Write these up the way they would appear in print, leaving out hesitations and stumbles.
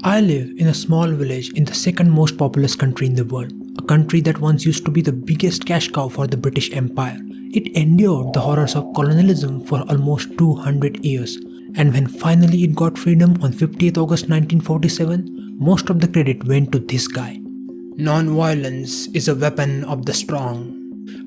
I live in a small village in the second most populous country in the world, a country that once used to be the biggest cash cow for the British Empire. It endured the horrors of colonialism for almost 200 years, and when finally it got freedom on 50th August 1947, most of the credit went to this guy. Non-violence is a weapon of the strong.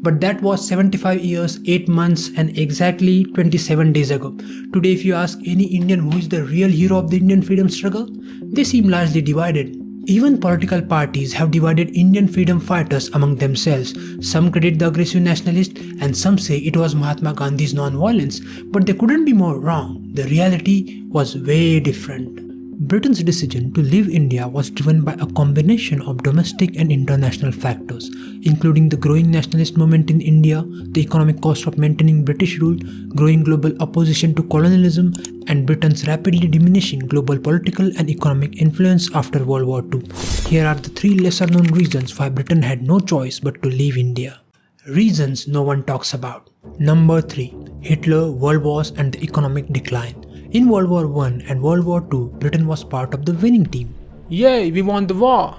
But that was 75 years, 8 months and exactly 27 days ago. Today if you ask any Indian who is the real hero of the Indian freedom struggle, they seem largely divided. Even political parties have divided Indian freedom fighters among themselves. Some credit the aggressive nationalist and some say it was Mahatma Gandhi's non-violence, but they couldn't be more wrong. The reality was way different. Britain's decision to leave India was driven by a combination of domestic and international factors, including the growing nationalist movement in India, the economic cost of maintaining British rule, growing global opposition to colonialism, and Britain's rapidly diminishing global political and economic influence after World War II. Here are the 3 lesser-known reasons why Britain had no choice but to leave India. Reasons no one talks about. Number 3. Hitler, World Wars, and the economic decline. In World War I and World War II, Britain was part of the winning team. Yay, we won the war!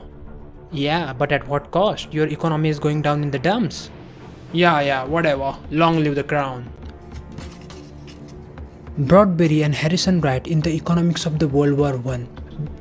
Yeah, but at what cost? Your economy is going down in the dumps. Yeah, whatever. Long live the crown. Broadberry and Harrison write in the Economics of the World War I.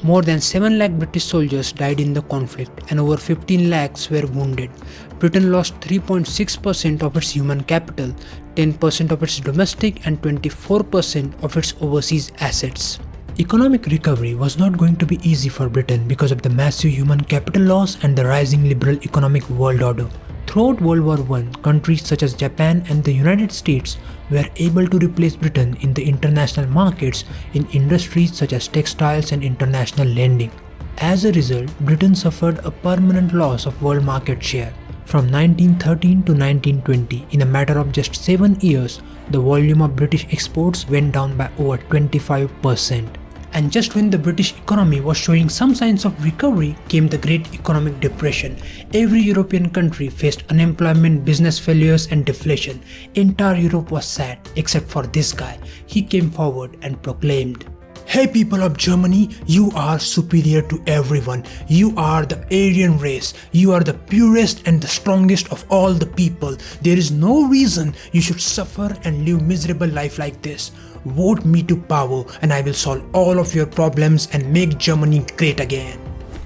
More than 7 lakh British soldiers died in the conflict and over 15 lakhs were wounded. Britain lost 3.6% of its human capital, 10% of its domestic and 24% of its overseas assets. Economic recovery was not going to be easy for Britain because of the massive human capital loss and the rising liberal economic world order. Throughout World War I, countries such as Japan and the United States were able to replace Britain in the international markets in industries such as textiles and international lending. As a result, Britain suffered a permanent loss of world market share. From 1913 to 1920, in a matter of just 7 years, the volume of British exports went down by over 25%. And just when the British economy was showing some signs of recovery came the Great Economic Depression. Every European country faced unemployment, business failures and deflation. Entire Europe was sad except for this guy. He came forward and proclaimed, "Hey people of Germany, you are superior to everyone. You are the Aryan race. You are the purest and the strongest of all the people. There is no reason you should suffer and live miserable life like this. Vote me to power and I will solve all of your problems and make Germany great again."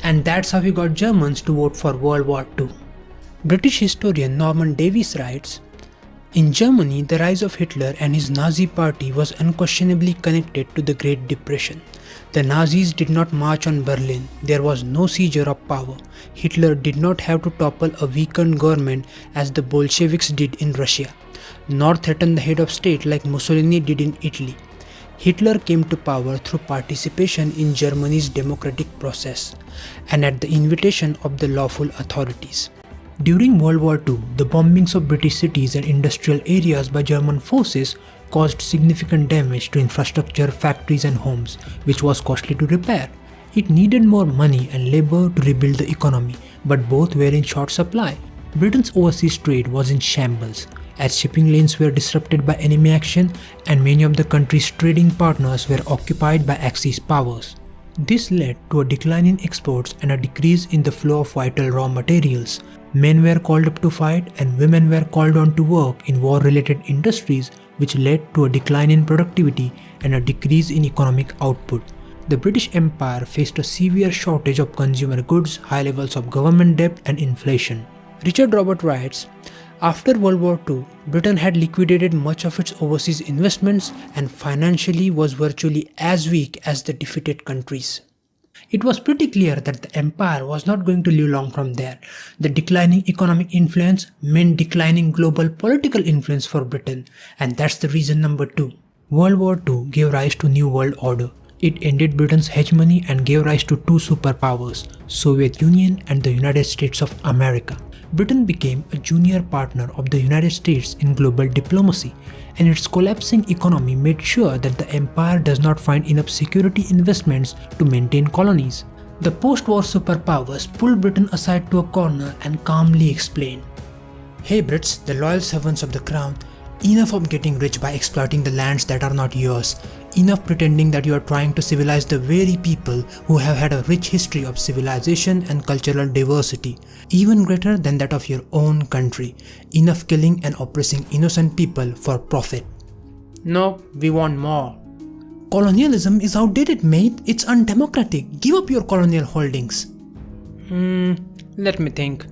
And that's how he got Germans to vote for World War II. British historian Norman Davies writes, "In Germany, the rise of Hitler and his Nazi party was unquestionably connected to the Great Depression. The Nazis did not march on Berlin. There was no seizure of power. Hitler did not have to topple a weakened government as the Bolsheviks did in Russia, nor threaten the head of state like Mussolini did in Italy. Hitler came to power through participation in Germany's democratic process and at the invitation of the lawful authorities." During World War II, the bombings of British cities and industrial areas by German forces caused significant damage to infrastructure, factories and homes, which was costly to repair. It needed more money and labor to rebuild the economy, but both were in short supply. Britain's overseas trade was in shambles, as shipping lanes were disrupted by enemy action and many of the country's trading partners were occupied by Axis powers. This led to a decline in exports and a decrease in the flow of vital raw materials. Men were called up to fight and women were called on to work in war-related industries, which led to a decline in productivity and a decrease in economic output. The British Empire faced a severe shortage of consumer goods, high levels of government debt and inflation. Richard Robert writes, "After World War II, Britain had liquidated much of its overseas investments and financially was virtually as weak as the defeated countries. It was pretty clear that the empire was not going to live long from there. The declining economic influence meant declining global political influence for Britain, and that's the reason number 2. World War II gave rise to New World Order. It ended Britain's hegemony and gave rise to 2 superpowers, Soviet Union and the United States of America. Britain became a junior partner of the United States in global diplomacy, and its collapsing economy made sure that the empire does not find enough security investments to maintain colonies. The post-war superpowers pulled Britain aside to a corner and calmly explained, "Hey Brits, the loyal servants of the crown, enough of getting rich by exploiting the lands that are not yours. Enough pretending that you are trying to civilize the very people who have had a rich history of civilization and cultural diversity, even greater than that of your own country. Enough killing and oppressing innocent people for profit. No, we want more. Colonialism is outdated, mate. It's undemocratic. Give up your colonial holdings. Let me think.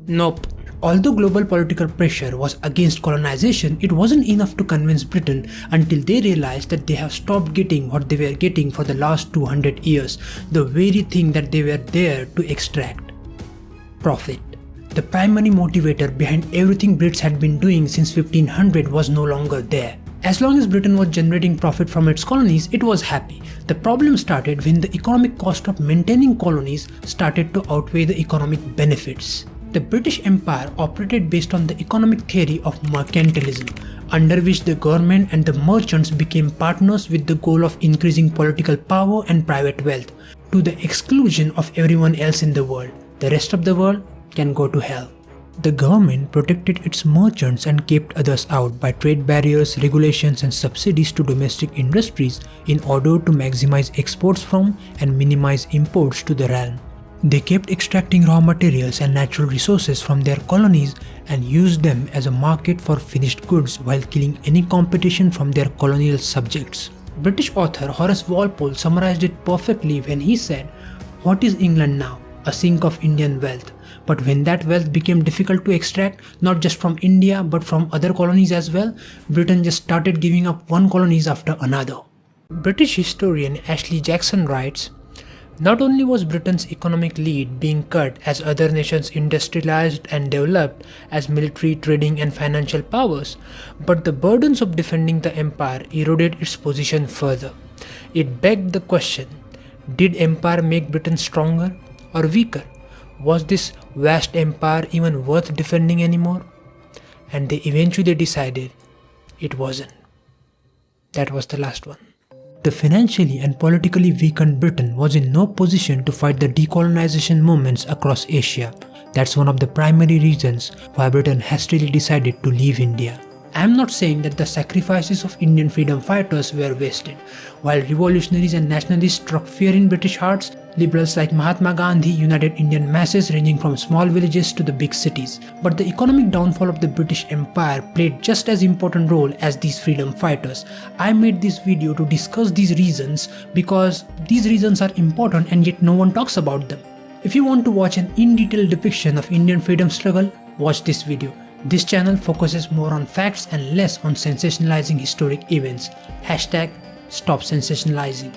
Nope. Although global political pressure was against colonization, it wasn't enough to convince Britain until they realized that they have stopped getting what they were getting for the last 200 years, the very thing that they were there to extract. Profit. The primary motivator behind everything Brits had been doing since 1500 was no longer there. As long as Britain was generating profit from its colonies, it was happy. The problem started when the economic cost of maintaining colonies started to outweigh the economic benefits. The British Empire operated based on the economic theory of mercantilism, under which the government and the merchants became partners with the goal of increasing political power and private wealth, to the exclusion of everyone else in the world. The rest of the world can go to hell. The government protected its merchants and kept others out by trade barriers, regulations and subsidies to domestic industries in order to maximize exports from and minimize imports to the realm. They kept extracting raw materials and natural resources from their colonies and used them as a market for finished goods while killing any competition from their colonial subjects. British author Horace Walpole summarized it perfectly when he said, "What is England now? A sink of Indian wealth. But when that wealth became difficult to extract, not just from India but from other colonies as well, Britain just started giving up one colonies after another." British historian Ashley Jackson writes, "Not only was Britain's economic lead being cut as other nations industrialized and developed as military, trading and financial powers, but the burdens of defending the empire eroded its position further. It begged the question, did empire make Britain stronger or weaker? Was this vast empire even worth defending anymore? And they eventually decided it wasn't." That was the last one. The financially and politically weakened Britain was in no position to fight the decolonization movements across Asia. That's one of the primary reasons why Britain hastily decided to leave India. I am not saying that the sacrifices of Indian freedom fighters were wasted. While revolutionaries and nationalists struck fear in British hearts, liberals like Mahatma Gandhi united Indian masses ranging from small villages to the big cities. But the economic downfall of the British Empire played just as important role as these freedom fighters. I made this video to discuss these reasons because these reasons are important and yet no one talks about them. If you want to watch an in-detail depiction of Indian freedom struggle, watch this video. This channel focuses more on facts and less on sensationalizing historic events. #StopSensationalizing.